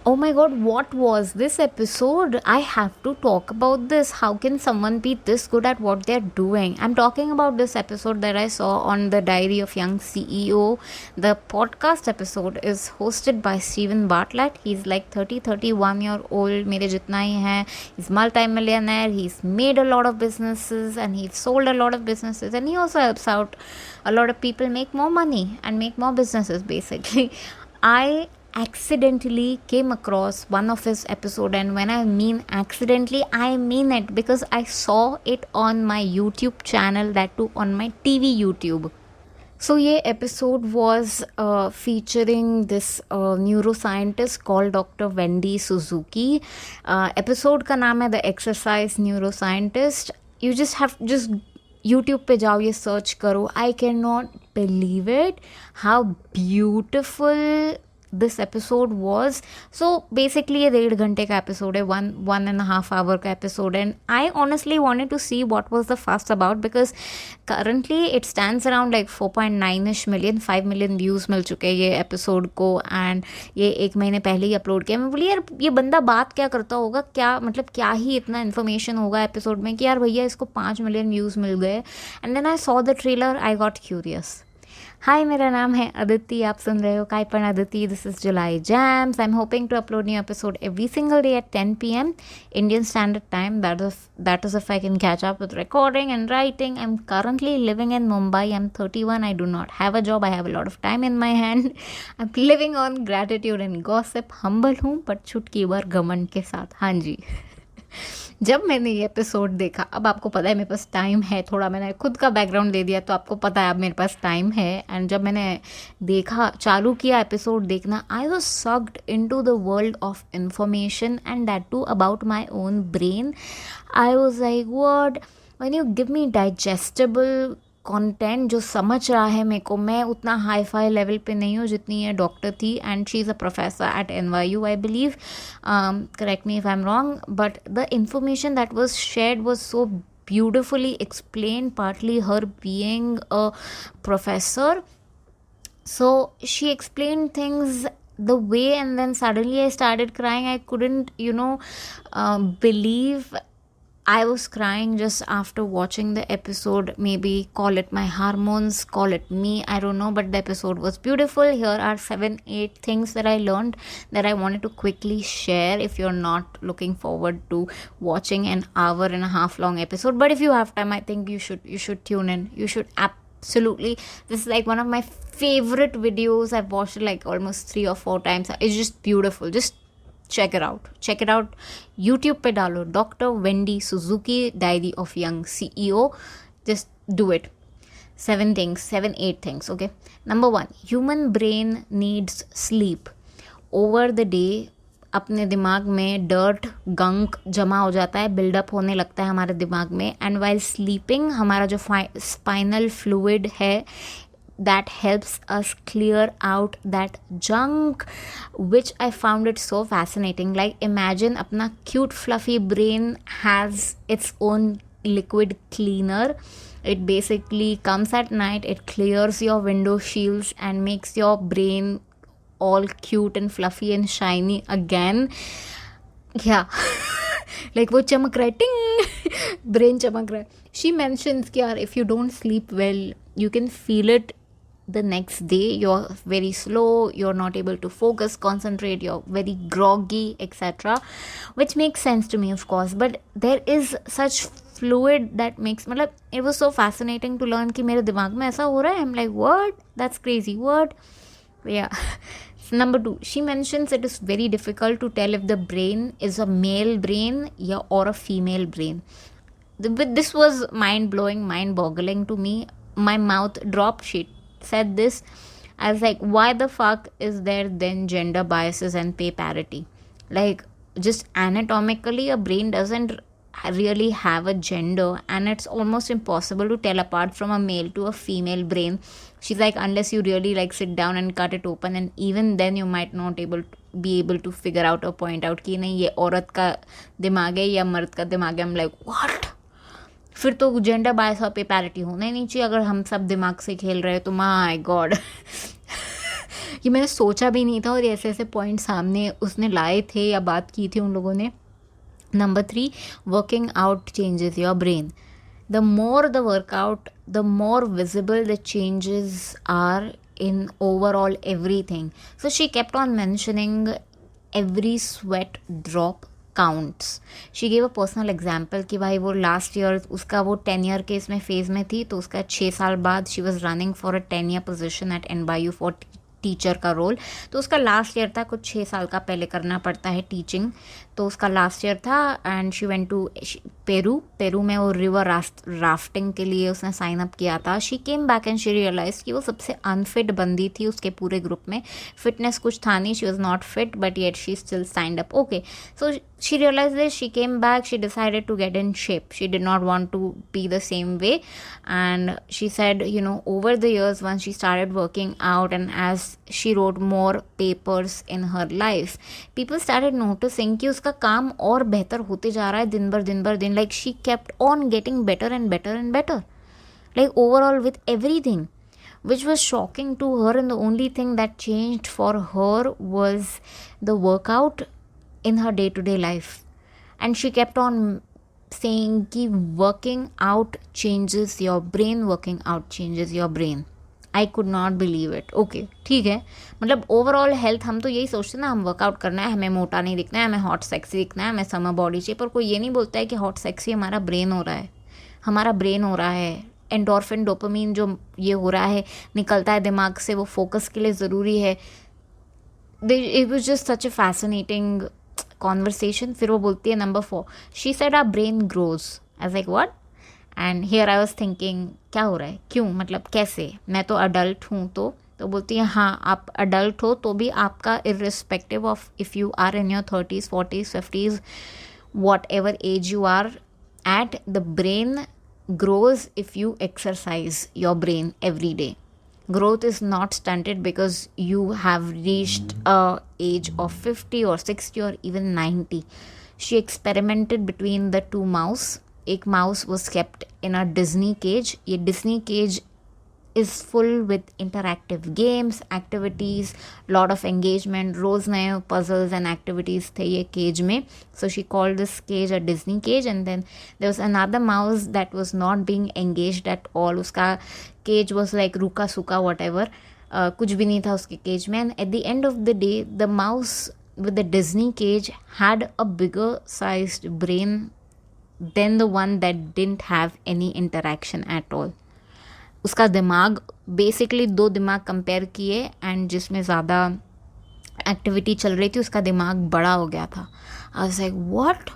Oh my god, what was this episode? I have to talk about this. How can someone be this good at what they're doing? I'm talking about this episode that I saw on the Diary of Young CEO. The podcast episode is hosted by Stephen Bartlett. He's like 31 year old, mere jitna hi hai. He's multi-millionaire. He's made a lot of businesses and he's sold a lot of businesses, and he also helps out a lot of people make more money and make more businesses basically. I accidentally came across one of his episode, and when I mean accidentally, I mean it, because I saw it on my YouTube channel, that too on my TV YouTube. So ये episode was featuring this neuroscientist called Dr. Wendy Suzuki. Episode का नाम है The Exercise Neuroscientist. You just YouTube पे जाओ, ये search करो. I cannot believe it how beautiful this episode was. So basically ये 1.5 घंटे का episode है, one and a half hour का episode, and I honestly wanted to see what was the fuss about, because currently it stands around like 4.9ish million, 5 million views मिल चुके हैं ये episode को, and ये 1 महीने पहले ही upload किया. मैं बोली यार ये बंदा बात क्या करता होगा, क्या मतलब क्या ही इतना इन्फॉर्मेशन होगा एपिसोड में कि यार भैया इसको 5 मिलियन व्यूज़ मिल गए. And then I saw the trailer, I got curious. Hi, मेरा नाम है अदिति, आप सुन रहे हो काइपन Aditi. This is July jams. I am hoping to upload new episode every single day at 10 p.m. Indian Standard Time. That is if I can catch up with recording and writing. I'm currently living in Mumbai. I'm 31. I do not have a job. I have a lot of time in my hand. I'm living on gratitude and gossip. Humble हूँ but छुटकी बार घमंड के साथ. हाँ जी. जब मैंने ये episode देखा, अब आपको पता है मेरे पास टाइम है थोड़ा, मैंने खुद का बैकग्राउंड दे दिया तो आपको पता है अब मेरे पास टाइम है. एंड जब मैंने देखा, चालू किया एपिसोड देखना, I was sucked into the world of information, and that too about my own brain. I was like what, when you give me digestible content जो समझ रहा है मेरे को. मैं उतना हाई फाई लेवल पे नहीं हूँ जितनी ये डॉक्टर थी, and she is a professor at NYU I believe. Correct me if I am wrong, but the information that was shared was so beautifully explained, partly her being a professor. So she explained things the way, and then suddenly I started crying. I couldn't believe I was crying just after watching the episode. Maybe call it my hormones, call it me, I don't know, but the episode was beautiful. Here are 7-8 things that I learned that I wanted to quickly share if you're not looking forward to watching an hour and a half long episode. But if you have time, I think you should tune in. You should absolutely. This is like one of my favorite videos. I've watched it like almost 3 or 4 times. It's just beautiful. Just check it out. YouTube पे डालो doctor Wendy Suzuki diary of young CEO. Just do it. 7-8 things. Okay, number 1, human brain needs sleep. Over the day अपने दिमाग में dirt गंक जमा हो जाता है, buildup होने लगता है हमारे दिमाग में, एंड वाइल स्लीपिंग हमारा जो स्पाइनल फ्लूइड है, that helps us clear out that junk, which I found it so fascinating. Like imagine apna cute fluffy brain has its own liquid cleaner. It basically comes at night, it clears your window shields and makes your brain all cute and fluffy and shiny again. Yeah. Like वो चमक रहा है, टिंग brain चमक रहा है. She mentions कि यार if you don't sleep well, you can feel it the next day. You're very slow, you're not able to focus, concentrate, you're very groggy, etc., which makes sense to me, of course. But there is such fluid that makes, मतलब it was so fascinating to learn कि मेरे दिमाग में ऐसा हो रहा है. I'm like what, that's crazy, what. Yeah. Number 2, she mentions it is very difficult to tell if the brain is a male brain or a female brain. This was mind-blowing, mind-boggling to me. My mouth dropped. She said this. I was like, why the fuck is there then gender biases and pay parity? Like, just anatomically a brain doesn't really have a gender, and it's almost impossible to tell apart from a male to a female brain. She's like, unless you really like sit down and cut it open, and even then you might not be able to figure out or point out कि नहीं ये औरत का दिमाग है या मर्द का दिमाग है. I'm like what? फिर तो जेंडर बायस और पे पैरिटी होना ही नहीं चाहिए अगर हम सब दिमाग से खेल रहे हैं तो. My God. ये मैंने सोचा भी नहीं था और ऐसे ऐसे पॉइंट सामने उसने लाए थे या बात की थी उन लोगों ने. Number 3, working out changes your brain. The more the workout, the more visible the changes are in overall everything. So she kept on mentioning every sweat drop counts. She gave a personal example कि भाई वो last year उसका वो 10 year के इसमें phase में थी, तो उसका 6 साल बाद she was running for a 10 year position at NYU for teacher का रोल. तो उसका लास्ट ईयर था, कुछ 6 साल का पहले करना पड़ता है टीचिंग, तो उसका लास्ट ईयर था. And she went to Peru में वो रिवर राफ्टिंग के लिए उसने साइन अप किया था. She came back and she realise कि वो सबसे अनफिट बंदी थी उसके पूरे ग्रुप में. फिटनेस कुछ था नहीं, she was not fit but yet she still signed up. Okay, so she realized this, she came back, she decided to get in shape. She did not want to be the same way, and she said, over the years once she started working out and as she wrote more papers in her life, people started noticing कि उसका काम और बेहतर होते जा रहा है दिन भर दिन. Like she kept on getting better and better and better, like overall with everything, which was shocking to her. And the only thing that changed for her was the workout in her day-to-day life. And she kept on saying कि working out changes your brain, working out changes your brain. I could not believe it. Okay, ठीक है, मतलब overall health हम तो यही सोचते हैं ना, हम वर्कआउट करना है, हमें मोटा नहीं दिखना है, हमें हॉट सेक्सी दिखना है, हमें समर बॉडी चाहिए. पर कोई ये नहीं बोलता है कि हॉट सेक्सी हमारा ब्रेन हो रहा है. हमारा ब्रेन हो रहा है, एंडोर्फिन डोपामीन जो ये हो रहा है निकलता है दिमाग से, वो फोकस के लिए ज़रूरी है. It was just such a fascinating conversation. फिर वो बोलती है number 4, she said our brain grows. I was like what? And here I was thinking क्या हो रहा है, क्यों, मतलब कैसे, मैं तो अडल्ट हूँ. तो बोलती है हाँ, आप अडल्ट हो तो भी आपका irrespective of if you are in your 30s 40s 50s whatever age you are at, the brain grows if you exercise your brain every day. Growth is not stunted because you have reached a age of 50 or 60 or even 90. She experimented between the two mouse. एक mouse was kept in a Disney cage. ये Disney cage is full with interactive games, activities, lot of engagement. रोज नए puzzles and activities थे ये cage में. So she called this cage a Disney cage. And then there was another mouse that was not being engaged at all. उसका cage was like रूका सूका whatever. कुछ भी नहीं था उसके cage में. And at the end of the day, the mouse with the Disney cage had a bigger sized brain than the one that didn't have any interaction at all. उसका दिमाग basically 2 दिमाग compare किए and जिसमें ज़्यादा activity चल रही थी उसका दिमाग बड़ा हो गया था. I was like what.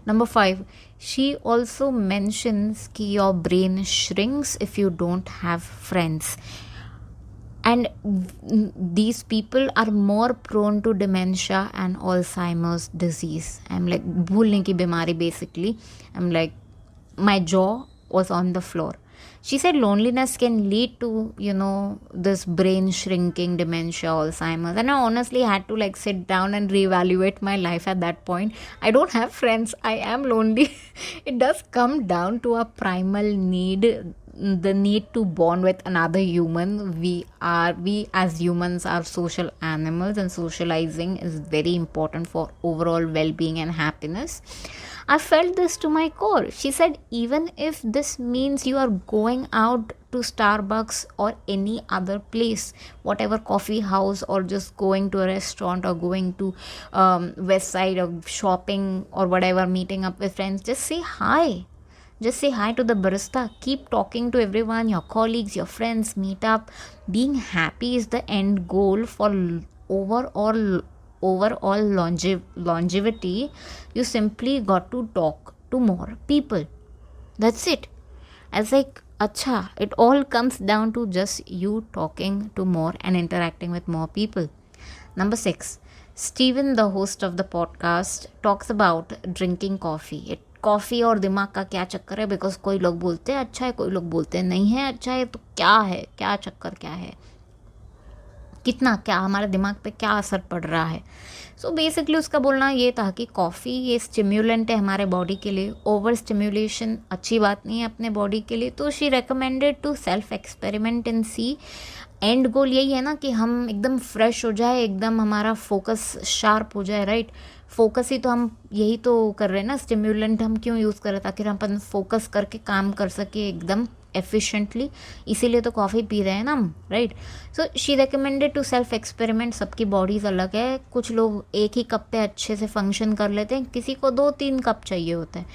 Number 5, she also mentions कि your brain shrinks if you don't have friends. And these people are more prone to dementia and Alzheimer's disease. I'm like, भूलने की बीमारी basically. I'm like, my jaw was on the floor. She said loneliness can lead to, this brain shrinking, dementia, Alzheimer's. And I honestly had to like sit down and reevaluate my life at that point. I don't have friends. I am lonely. It does come down to a primal need, the need to bond with another human. We as humans are social animals, and socializing is very important for overall well-being and happiness. I felt this to my core. She said even if this means you are going out to Starbucks or any other place, whatever coffee house, or just going to a restaurant or going to west side or shopping or whatever, meeting up with friends, just say hi. Just say hi to the barista. Keep talking to everyone, your colleagues, your friends, meet up. Being happy is the end goal for overall longevity. You simply got to talk to more people. That's it. I was like, acha, it all comes down to just you talking to more and interacting with more people. Number 6, Steven, the host of the podcast, talks about drinking coffee. Coffee और दिमाग का क्या चक्कर है, because कोई लोग बोलते हैं अच्छा है, कोई लोग बोलते हैं नहीं है अच्छा है, तो क्या है, क्या चक्कर क्या है. कितना, क्या हमारे दिमाग पे क्या असर पड़ रहा है. सो बेसिकली उसका बोलना ये था कि कॉफ़ी ये स्टिम्युलेंट है हमारे बॉडी के लिए, ओवर स्टिम्युलेशन अच्छी बात नहीं है अपने बॉडी के लिए. तो she recommended to self experiment and see. And goal यही है ना कि हम एकदम फ्रेश हो जाए, एकदम हमारा फोकस शार्प हो जाए, राइट. फोकस ही तो हम यही तो कर रहे हैं ना, स्टिम्युलेंट हम क्यों यूज़ कर रहे हैं, ताकि हम अपन फोकस करके काम कर सके एकदम एफिशिएंटली. इसीलिए तो कॉफ़ी पी रहे हैं ना हम, right. So she recommended to self experiment. सबकी बॉडीज़ अलग है, कुछ लोग एक ही कप पे अच्छे से फंक्शन कर लेते हैं, किसी को 2-3 कप चाहिए होता है.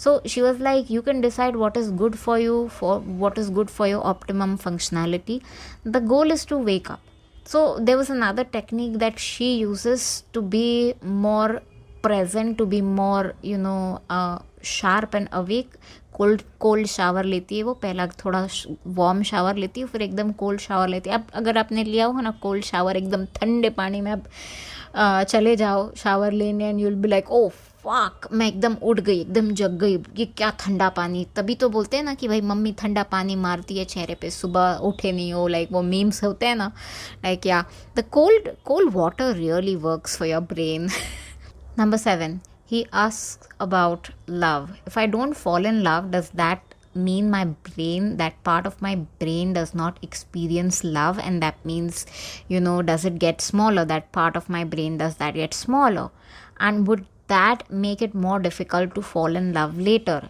So she was like you can decide what is good for you, for what is good for your optimum functionality. The goal is to wake up. So there was another technique that she uses to be more present, to be more sharp and awake. Cold shower लेती है वो, पहला थोड़ा warm shower लेती है, फिर एकदम cold shower लेती है. अब अगर आपने लिया होगा ना कोल्ड शावर, एकदम ठंडे पानी में आप चले जाओ शावर लेने, and you will be like oh fuck, मैं एकदम उठ गई, एकदम जग गई, ये क्या ठंडा पानी. तभी तो बोलते हैं ना कि भाई मम्मी ठंडा पानी मारती है चेहरे पे, सुबह उठे नहीं हो, लाइक वो मीम्स होते हैं ना, लाइक या the cold water really works for your brain. Number 7, he asks about love. If I don't fall in love, does that mean my brain, that part of my brain does not experience love? And that means, does it get smaller? That part of my brain, does that get smaller? And would that make it more difficult to fall in love later?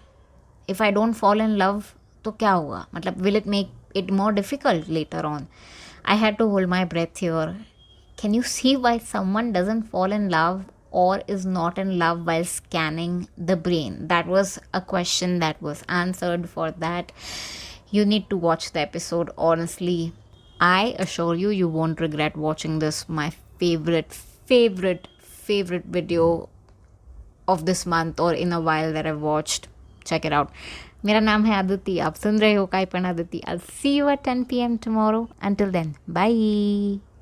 If I don't fall in love, तो क्या होगा, मतलब will it make it more difficult later on? I had to hold my breath here. Can you see why someone doesn't fall in love or is not in love while scanning the brain? That was a question that was answered. For that, you need to watch the episode. Honestly, I assure you, you won't regret watching this. My favorite video of this month or in a while that I've watched. Check it out. मेरा नाम है आदिति, आप सुन रहे हो काइपन Aditi. I'll see you at 10 p.m. tomorrow. Until then, bye.